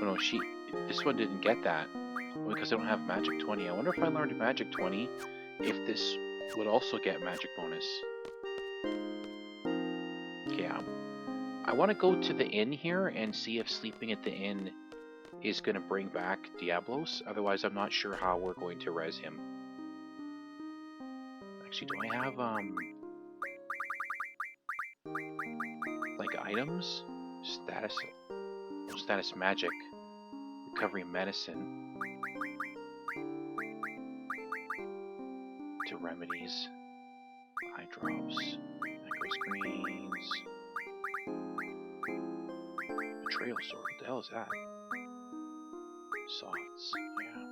no, this one didn't get that. Well, because I don't have Magic 20. I wonder if I learned Magic 20, if this would also get Magic bonus. Yeah. I want to go to the inn here and see if sleeping at the inn is going to bring back Diablos. Otherwise, I'm not sure how we're going to res him. Actually, do I have, like, items? Status magic. Recovery medicine. To remedies. Eye drops. Echoes greens. Betrayal sword. What the hell is that? Swords. Yeah.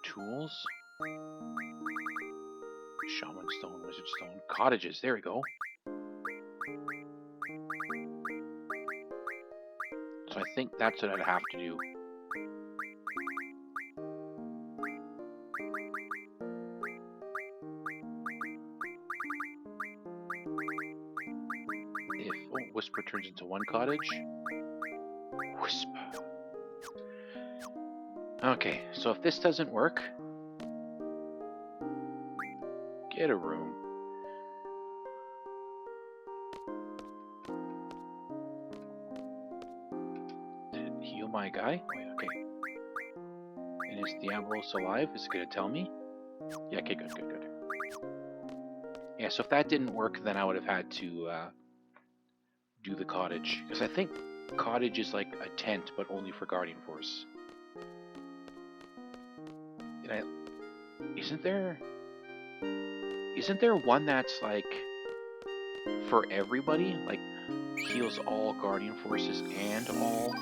Tools. Shaman stone, wizard stone. Cottages. There we go. So I think that's what I'd have to do. Whisper turns into one cottage. Whisper. Okay, so if this doesn't work, get a room. Did it heal my guy? Wait, okay. And is Diablos alive? Is it going to tell me? Yeah, okay, good. Yeah, so if that didn't work, then I would have had to do the cottage. Because I think cottage is like a tent, but only for Guardian Force. And isn't there one that's like for everybody? Like heals all Guardian Forces and all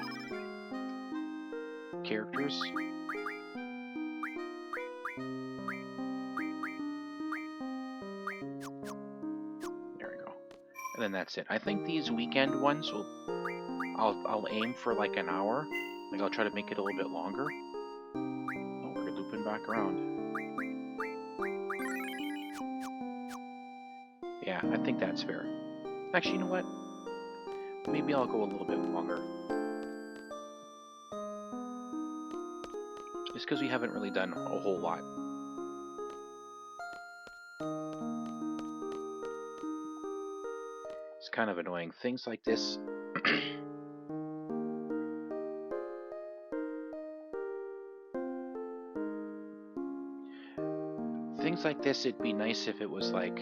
characters? And then that's it. I think these weekend ones will... I'll aim for like an hour. Like I'll try to make it a little bit longer. Oh, we're looping back around. Yeah, I think that's fair. Actually, you know what? Maybe I'll go a little bit longer. It's because we haven't really done a whole lot. It's kind of annoying. Things like this... Things like this, it'd be nice if it was like...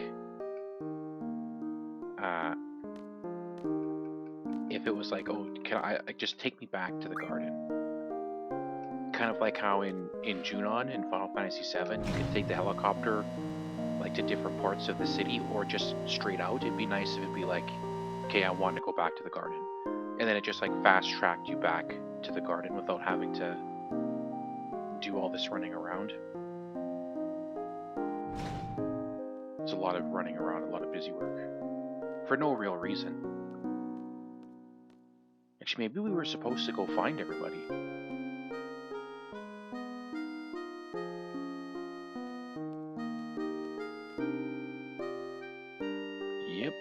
if it was like, oh, can I just take me back to the garden? Kind of like how in Junon in Final Fantasy VII, you could take the helicopter like to different parts of the city, or just straight out. It'd be nice if it'd be like, okay, I want to go back to the garden, and then it just like fast tracked you back to the garden without having to do all this running around. It's a lot of running around, a lot of busy work for no real reason. Actually, maybe we were supposed to go find everybody. Yep.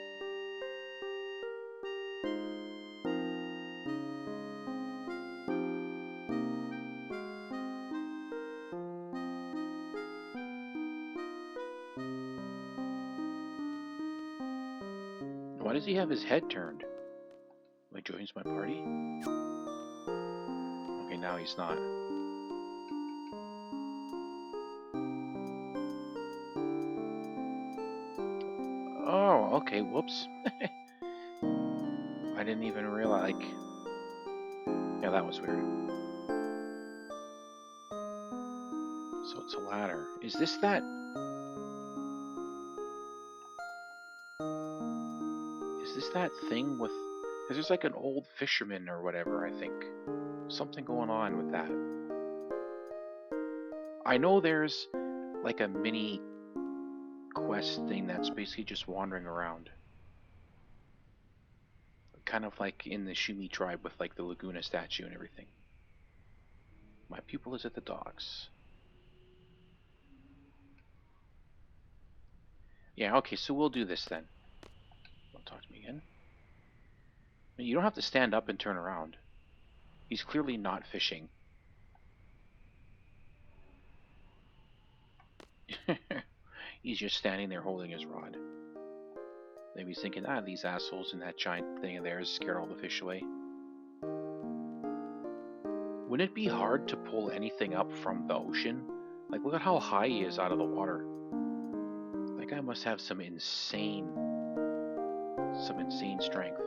Why does he have his head turned? He joins my party? Okay, now he's not. Oh, okay, whoops. I didn't even realize, like... Yeah, that was weird. So it's a ladder. Is this that... Is this that thing with... Because there's like an old fisherman or whatever, I think. Something going on with that. I know there's like a mini quest thing that's basically just wandering around. Kind of like in the Shumi tribe with like the Laguna statue and everything. My pupil is at the docks. Yeah, okay, so we'll do this then. Don't talk to me again. You don't have to stand up and turn around. He's clearly not fishing. He's just standing there holding his rod. Maybe he's thinking, these assholes in that giant thing of theirs scared all the fish away. Wouldn't it be hard to pull anything up from the ocean? Like, look at how high he is out of the water. That guy must have some insane strength.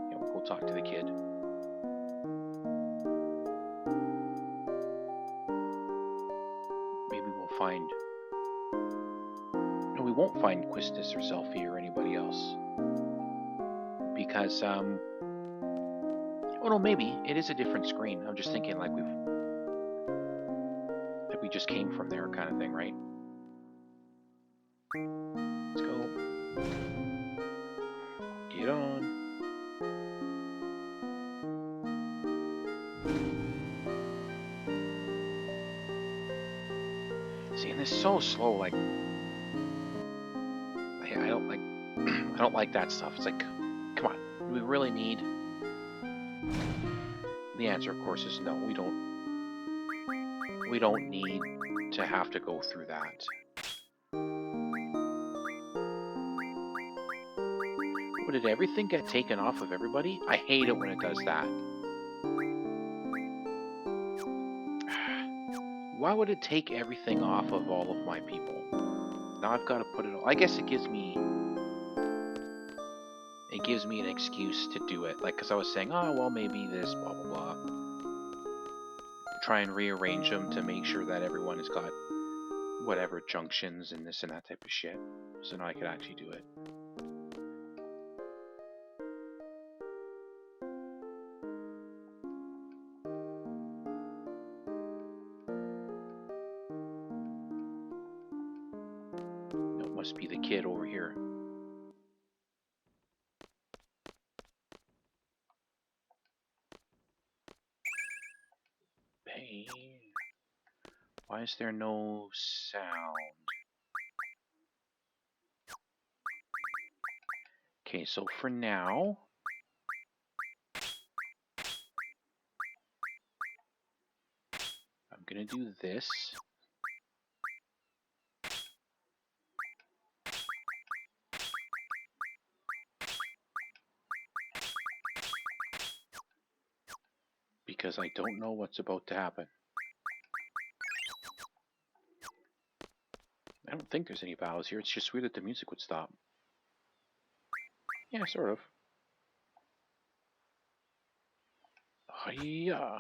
Yeah, we'll go talk to the kid. Maybe we'll find... No, we won't find Quistis or Selfie or anybody else. Because, oh no, maybe. It is a different screen. I'm just thinking like we just came from there kind of thing, right? Let's go. Get on. See, and this is so slow, like... I don't like... I don't like that stuff. It's like, come on. Do we really need... The answer, of course, is no. We don't need to have to go through that. But did everything get taken off of everybody? I hate it when it does that. Why would it take everything off of all of my people? Now I've got to put it on. I guess it gives me an excuse to do it. Like, because I was saying, oh, well, maybe this, blah, blah, blah. Try and rearrange them to make sure that everyone has got whatever junctions and this and that type of shit. So now I could actually do it. No, it must be the kid over here. Pain. Why is there no sound? Okay, so for now, I'm gonna do this. Because I don't know what's about to happen. I don't think there's any battles here. It's just weird that the music would stop. Yeah, sort of. Yeah.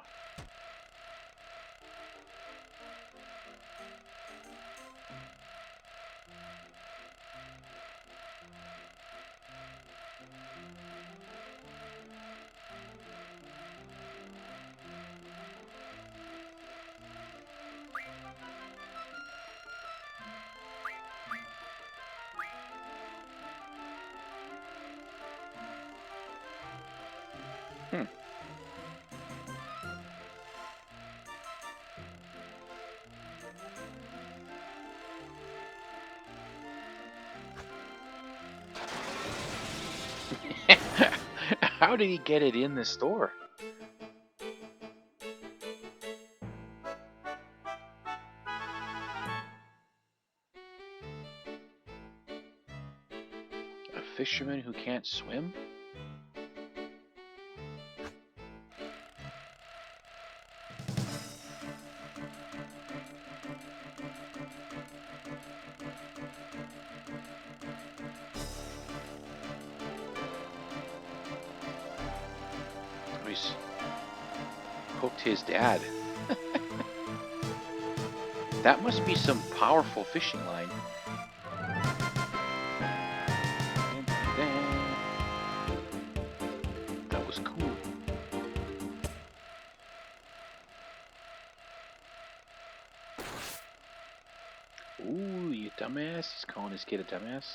How did he get it in the store? A fisherman who can't swim? He's hooked his dad. That must be some powerful fishing line. That was cool. Ooh, you dumbass. He's calling his kid a dumbass.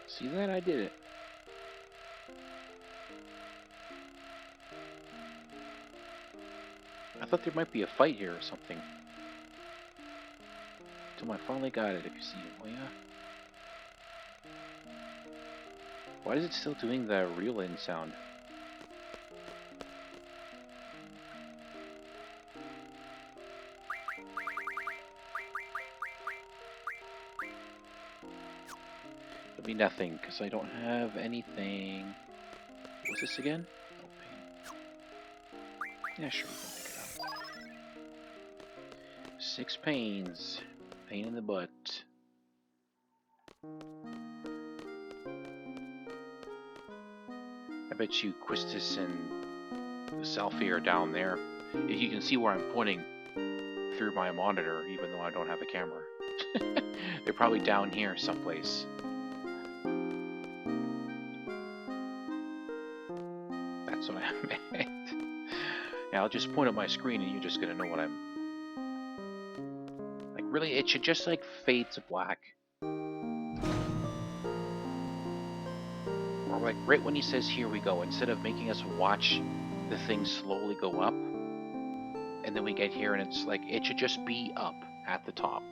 See that? I did it. I thought there might be a fight here or something. Until I finally got it, if you see it. Oh yeah. Why is it still doing the reel-in sound? It'll be nothing, because I don't have anything. What's this again? Oh, pain. Yeah, sure, we can pick it up. 6 pains. Pain in the butt. I bet you Quistis and Selfie are down there. You can see where I'm pointing through my monitor, even though I don't have a camera. They're probably down here someplace. That's what I meant. Yeah, I'll just point at my screen and you're just gonna know what I'm... Like, really, it should just, like, fade to black. Or, like, right when he says, here we go, instead of making us watch the thing slowly go up, and then we get here and it's like, it should just be up at the top.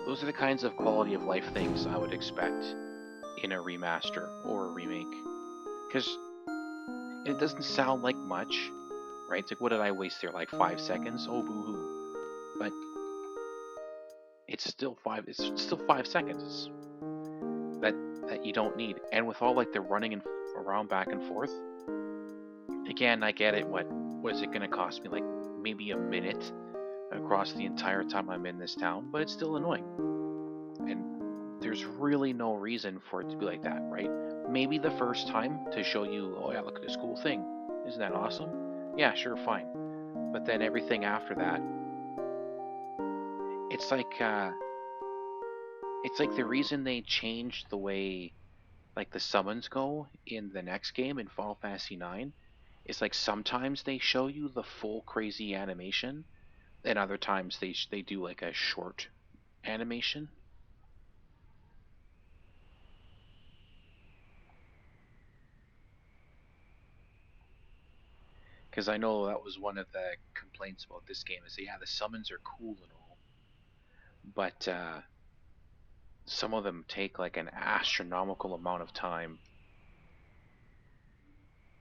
Those are the kinds of quality of life things I would expect in a remaster or a remake. Because it doesn't sound like much, right? It's like, what did I waste there? Like 5 seconds? Oh, boo-hoo. But it's still 5 seconds that you don't need. And with all like the running around back and forth, again, I get it. What is it going to cost me? Like maybe a minute across the entire time I'm in this town, but it's still annoying. And there's really no reason for it to be like that, right? Maybe the first time to show you, oh yeah, look at this cool thing. Isn't that awesome? Yeah, sure, fine. But then everything after that, it's like the reason they changed the way like the summons go in the next game in Final Fantasy IX. It's like sometimes they show you the full crazy animation, and other times they do like a short animation. Because I know that was one of the complaints about this game is that, yeah, the summons are cool and all, but some of them take like an astronomical amount of time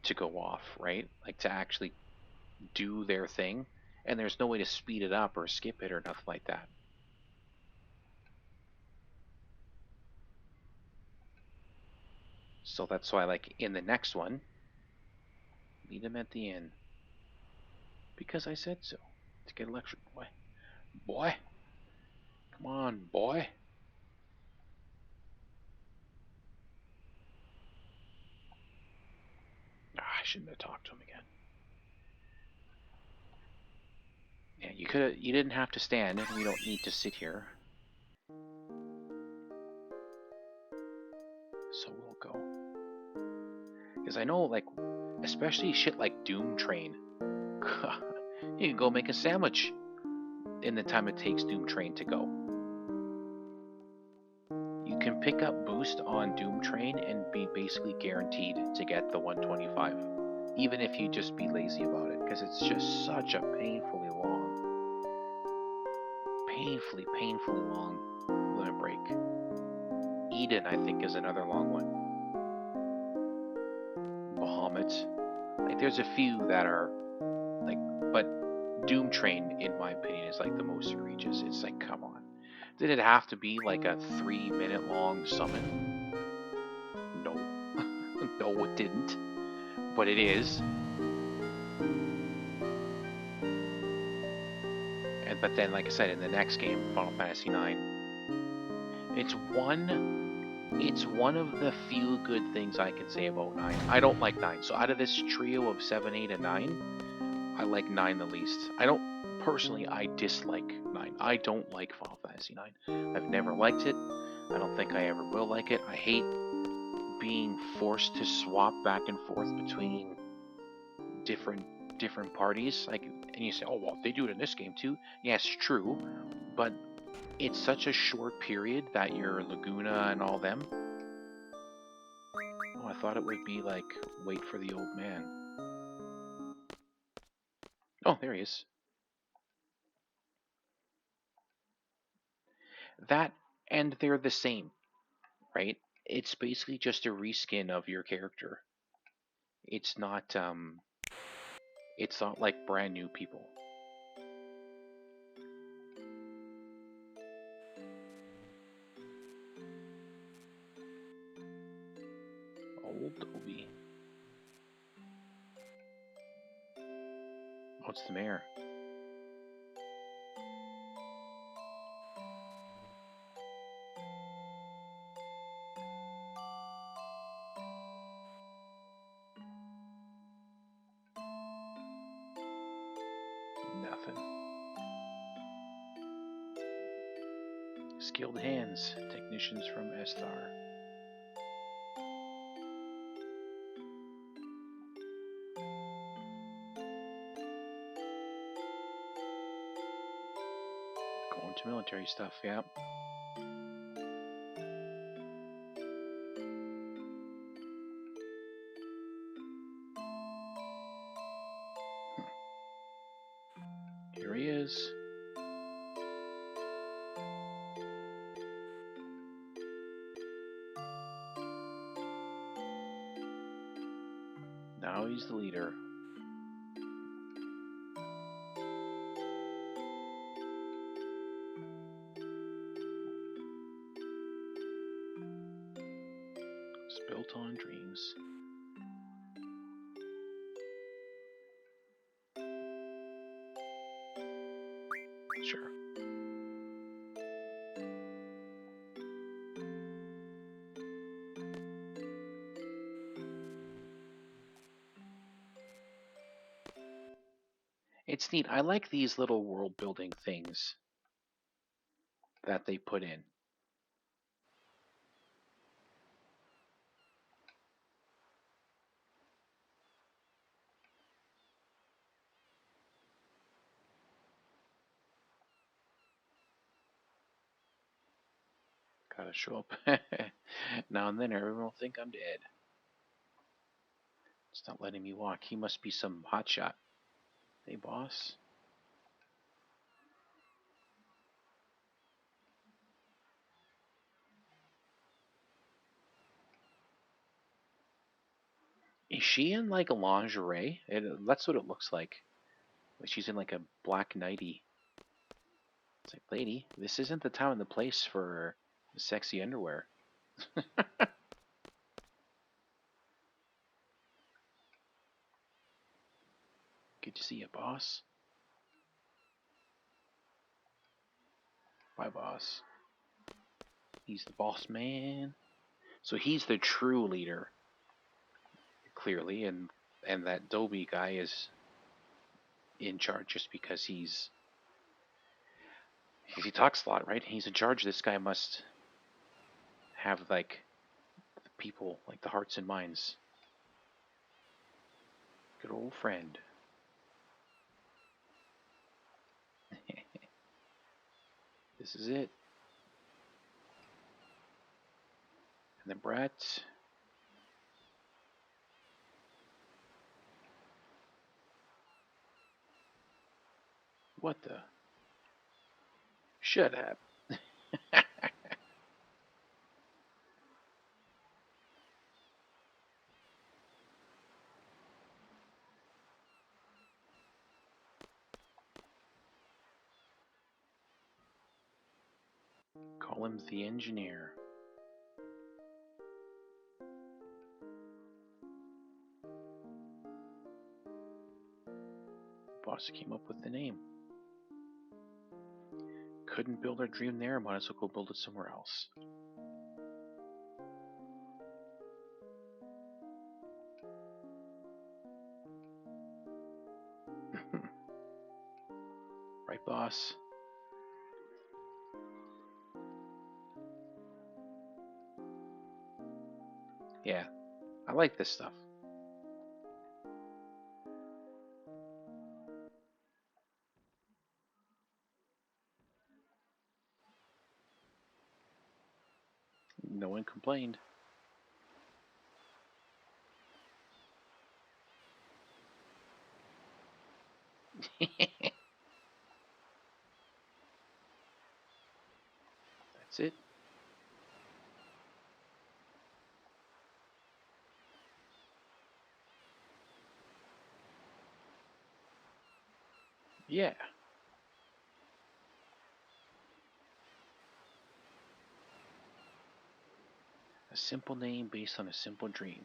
to go off, right? Like to actually do their thing, and there's no way to speed it up or skip it or nothing like that. So that's why, like, in the next one, meet him at the inn. Because I said so. To get a lecture, boy. Boy! Come on, boy! I shouldn't have talked to him again. Yeah, you didn't have to stand, and we don't need to sit here. So we'll go. Because I know, like, especially shit like Doom Train. You can go make a sandwich in the time it takes Doom Train to go. You can pick up Boost on Doom Train and be basically guaranteed to get the 125. Even if you just be lazy about it. Because it's just such a painfully long limit break. Eden, I think, is another long one. Bahamut. there's a few that are like, but Doom Train, in my opinion, is like the most egregious. It's like, come on. Did it have to be like a 3-minute long summon? No. No, it didn't. But it is. But then, like I said, in the next game, Final Fantasy IX, it's one of the few good things I can say about 9. I don't like 9. So out of this trio of 7, 8, and 9, I like 9 the least. I dislike 9. I don't like Final Fantasy 9. I've never liked it. I don't think I ever will like it. I hate being forced to swap back and forth between different parties. And you say, oh well, they do it in this game too. Yes, true, but it's such a short period that your Laguna and all them. Oh, I thought it would be like wait for the old man. Oh, there he is. That, and they're the same, right? It's basically just a reskin of your character. It's not like brand new people. Old Toby. What's the mayor? Nothing. Skilled hands, technicians from Estar. Going to military stuff, yeah. Here he is. Now he's the leader. It's built on dreams. Sure. It's neat. I like these little world building things that they put in. Gotta show up. Now and then everyone will think I'm dead. It's not letting me walk. He must be some hotshot. Hey, boss. Is she in like a lingerie? That's what it looks like. She's in like a black nightie. It's like, lady, this isn't the time and the place for sexy underwear. Good to see you, boss. Bye, boss. He's the boss man. So he's the true leader, clearly, and that Dobie guy is in charge just because he talks a lot, right? He's in charge. This guy must have like the people, like the hearts and minds. Good old friend. This is it. And then Brett. What the? Shut up. Call him the engineer. Boss came up with the name. Couldn't build our dream there, might as well go build it somewhere else. Right, boss? Yeah, I like this stuff. No one complained. That's it. Yeah. A simple name based on a simple dream.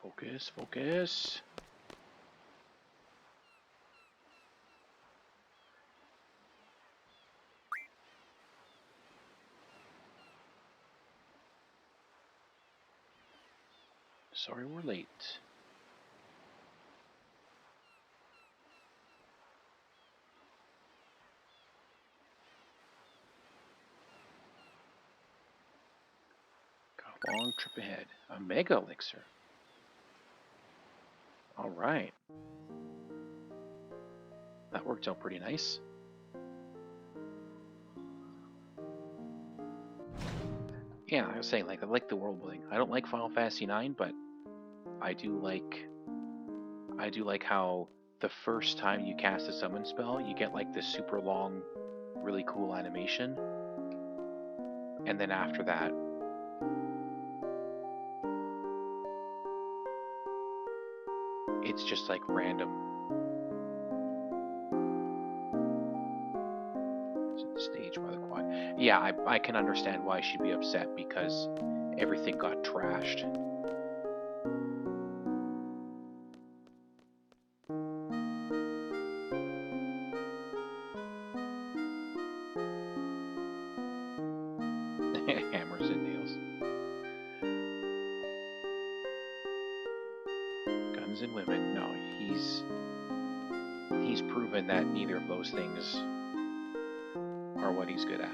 Focus, focus. Sorry we're late. Got a long trip ahead. A mega elixir. Alright. That worked out pretty nice. Yeah, I was saying, like, I like the world building. I don't like Final Fantasy IX, but I do like how the first time you cast a summon spell, you get like this super long, really cool animation, and then after that, it's just like random. Stage by the quad. Yeah, I can understand why she'd be upset because everything got trashed. Hammers and nails. Guns and women. No, he's proven that neither of those things are what he's good at.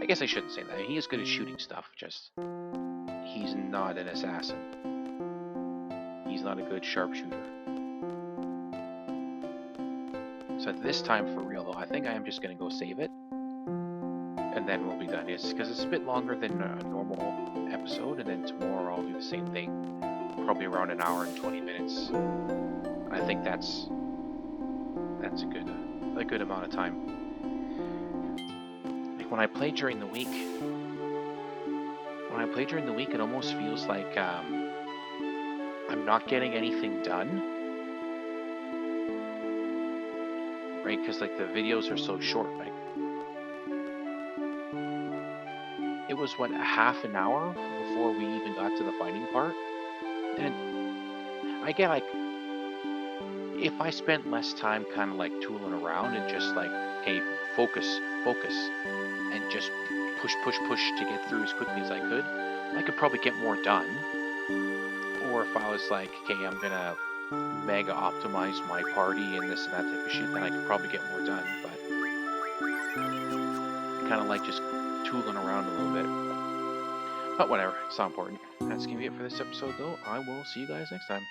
I guess I shouldn't say that. He is good at shooting stuff, just he's not an assassin. He's not a good sharpshooter. So this time, for real though, I think I am just going to go save it, and then we'll be done. It's because it's a bit longer than a normal episode, and then tomorrow I'll do the same thing, probably around an hour and 20 minutes. I think that's a good amount of time. Like when I play during the week, it almost feels like I'm not getting anything done, right? Because like the videos are so short. Like it was what, a half an hour before we even got to the fighting part, and I get like, if I spent less time kind of like tooling around and just like, hey, focus, and just push to get through as quickly as I could probably get more done. Or if I was like, okay, I'm gonna mega optimize my party and this and that type of shit, then I could probably get more done. But kind of like just tooling around a little bit. But whatever, it's not important. That's gonna be it for this episode though. I will see you guys next time.